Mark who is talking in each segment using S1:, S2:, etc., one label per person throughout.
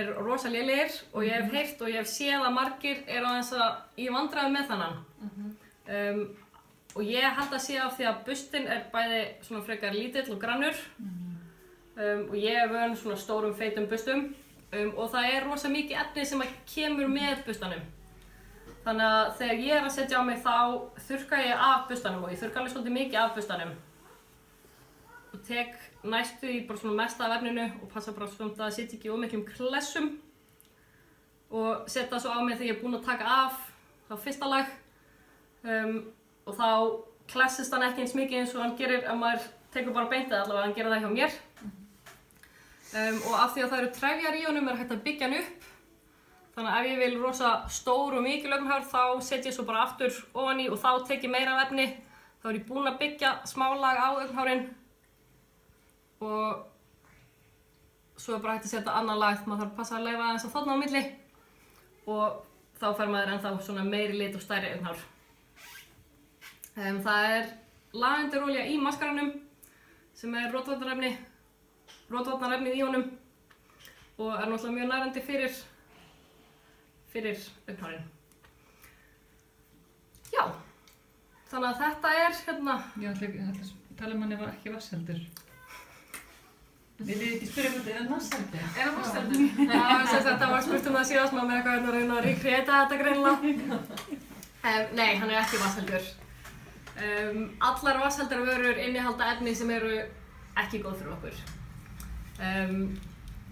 S1: er rosa lélegir og ég hef heyrt og ég hef séð að margir eru aðeins í vandræðum með þannan. Og ég held að sé af því að bustin er bæði svona frekar lítill og grannur og ég er vön svona stórum feitum bustum og það er rosa mikið efni sem kemur með bustanum. Þannig að þegar ég er að setja á mig þá þurrka ég af bustanum og ég þurrka alveg svolítið mikið af bustanum. Og tek næstu í bara svona mesta af efninu og passa bara svona að það sitji ekki of miklum klessum. Og setja það svo á mig þegar ég er búin að taka af þá fyrsta lag. Og þá klessist hann ekki eins mikið eins og hann gerir ef maður tekur bara beint eða allavega hann gerir það hjá mér. Og af því að það eru trefjar í honum er hægt að byggja hann upp. Þannig að ef ég vil rosa stór og mikil augnhár þá set ég svo bara aftur ofan í og þá tek ég meira af efni. Þá er ég búin að byggja smálag á augnhárin. Og svo er bara hægt að setja annan lag, maður þarf að passa að leyfa aðeins að þorna á milli. Og þá fær maður ennþá svona meiri lit og stærri augnhár. Það er lavenderolía í maskaranum sem er rotvarnarefnið í honum og er náttúrulega mjög nærandi fyrir augnhárin. Já, þannig að þetta er hérna...
S2: Já, ætla tala um hann ef ekki vatnsheldur. Vil ég ekki spyrja hvað þetta er vatnsheldur?
S1: Er það vatnsheldur? Já, það var spurt það síðast, maður með eitthvað að reyna að recreata þetta greinilega. Nei, hann er ekki vatnsheldur. Allar vatnsheldarvörur innihalda efni sem eru ekki góð fyrir okkur.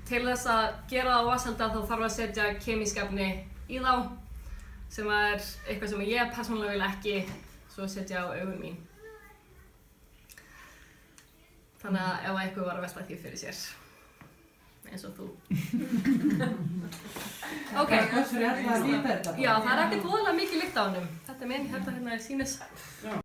S1: Til þess að gera það vatnsheldar þá þarf að setja kemísk efni í þá sem er eitthvað sem ég persónulega vil ekki svo setja á augun mín. Þannig að ef eitthvað var að velta því fyrir sér, eins og þú. Ok. Já, það er ekkert voðalega mikið lykt á honum. Þetta er minn, hérna er sýnis.